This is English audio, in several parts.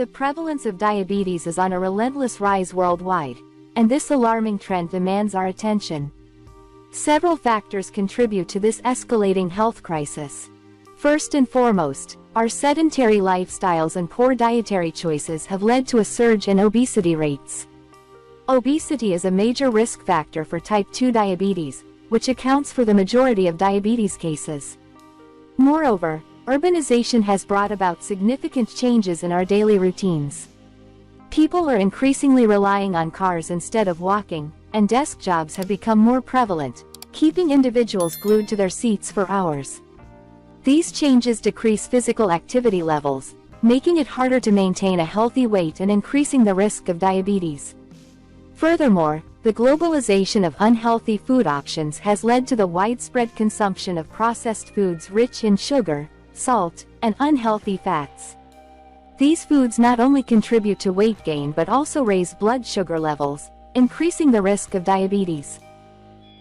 The prevalence of diabetes is on a relentless rise worldwide, and this alarming trend demands our attention. Several factors contribute to this escalating health crisis. First and foremost, our sedentary lifestyles and poor dietary choices have led to a surge in obesity rates. Obesity is a major risk factor for type 2 diabetes, which accounts for the majority of diabetes cases. Moreover, urbanization has brought about significant changes in our daily routines. People are increasingly relying on cars instead of walking, and desk jobs have become more prevalent, keeping individuals glued to their seats for hours. These changes decrease physical activity levels, making it harder to maintain a healthy weight and increasing the risk of diabetes. Furthermore, the globalization of unhealthy food options has led to the widespread consumption of processed foods rich in sugar, salt, and unhealthy fats. These foods not only contribute to weight gain but also raise blood sugar levels, increasing the risk of diabetes.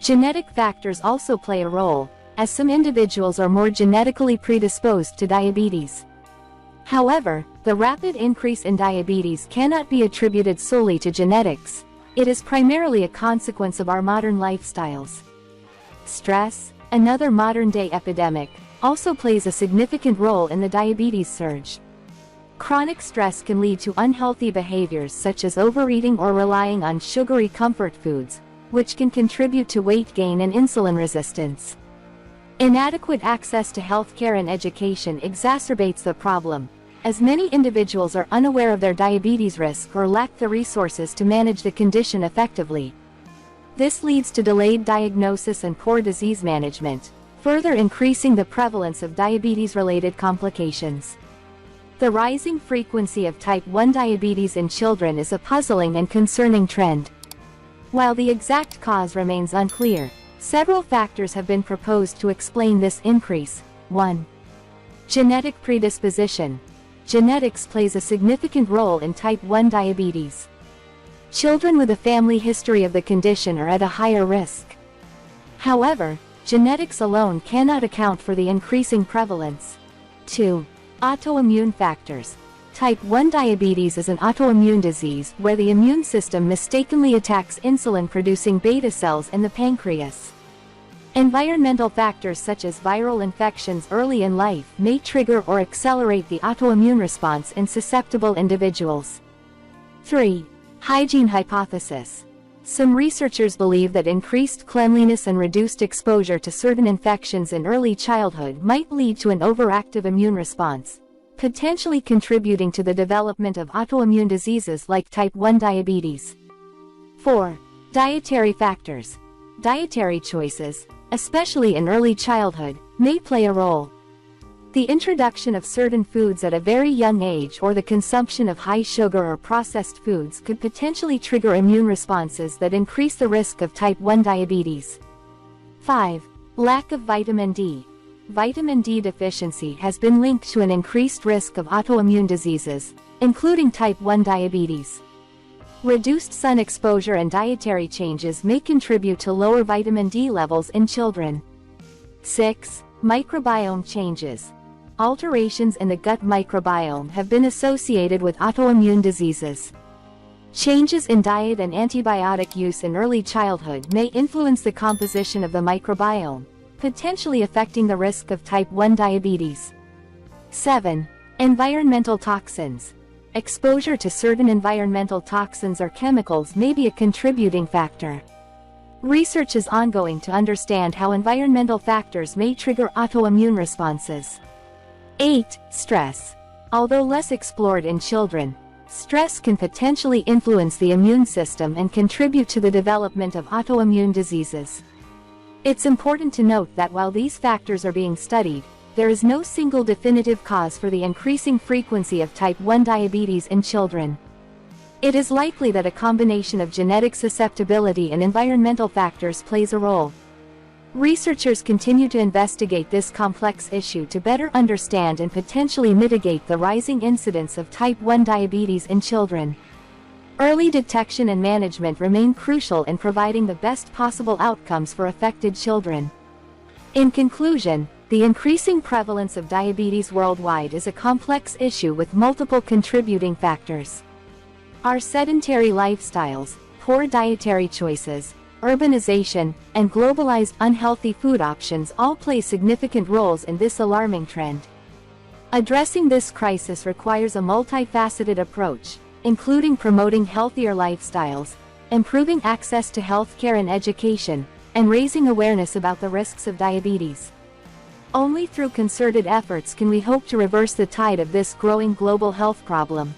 Genetic factors also play a role, as some individuals are more genetically predisposed to diabetes. However, the rapid increase in diabetes cannot be attributed solely to genetics. It is primarily a consequence of our modern lifestyles. Stress, another modern-day epidemic, also plays a significant role in the diabetes surge. Chronic stress can lead to unhealthy behaviors such as overeating or relying on sugary comfort foods, which can contribute to weight gain and insulin resistance. Inadequate access to healthcare and education exacerbates the problem, as many individuals are unaware of their diabetes risk or lack the resources to manage the condition effectively. This leads to delayed diagnosis and poor disease management, further increasing the prevalence of diabetes-related complications. The rising frequency of type 1 diabetes in children is a puzzling and concerning trend. While the exact cause remains unclear, several factors have been proposed to explain this increase. 1. Genetic predisposition. Genetics plays a significant role in type 1 diabetes. Children with a family history of the condition are at a higher risk. However, genetics alone cannot account for the increasing prevalence. 2. Autoimmune factors. Type 1 diabetes is an autoimmune disease where the immune system mistakenly attacks insulin-producing beta cells in the pancreas. Environmental factors such as viral infections early in life may trigger or accelerate the autoimmune response in susceptible individuals. 3. Hygiene hypothesis. Some researchers believe that increased cleanliness and reduced exposure to certain infections in early childhood might lead to an overactive immune response, potentially contributing to the development of autoimmune diseases like type 1 diabetes. 4. Dietary factors. Dietary choices, especially in early childhood, may play a role. The introduction of certain foods at a very young age or the consumption of high sugar or processed foods could potentially trigger immune responses that increase the risk of type 1 diabetes. 5. Lack of vitamin D. Vitamin D deficiency has been linked to an increased risk of autoimmune diseases, including type 1 diabetes. Reduced sun exposure and dietary changes may contribute to lower vitamin D levels in children. 6. Microbiome changes. Alterations in the gut microbiome have been associated with autoimmune diseases. Changes in diet and antibiotic use in early childhood may influence the composition of the microbiome, potentially affecting the risk of type 1 diabetes. 7. Environmental toxins. Exposure to certain environmental toxins or chemicals may be a contributing factor. Research is ongoing to understand how environmental factors may trigger autoimmune responses. 8. Stress. Although less explored in children, stress can potentially influence the immune system and contribute to the development of autoimmune diseases. It's important to note that while these factors are being studied, there is no single definitive cause for the increasing frequency of type 1 diabetes in children. It is likely that a combination of genetic susceptibility and environmental factors plays a role. Researchers continue to investigate this complex issue to better understand and potentially mitigate the rising incidence of type 1 diabetes in children. Early detection and management remain crucial in providing the best possible outcomes for affected children. In conclusion, The increasing prevalence of diabetes worldwide is a complex issue with multiple contributing factors. Our sedentary lifestyles, poor dietary choices, urbanization, and globalized unhealthy food options all play significant roles in this alarming trend. Addressing this crisis requires a multifaceted approach, including promoting healthier lifestyles, improving access to healthcare and education, and raising awareness about the risks of diabetes. Only through concerted efforts can we hope to reverse the tide of this growing global health problem.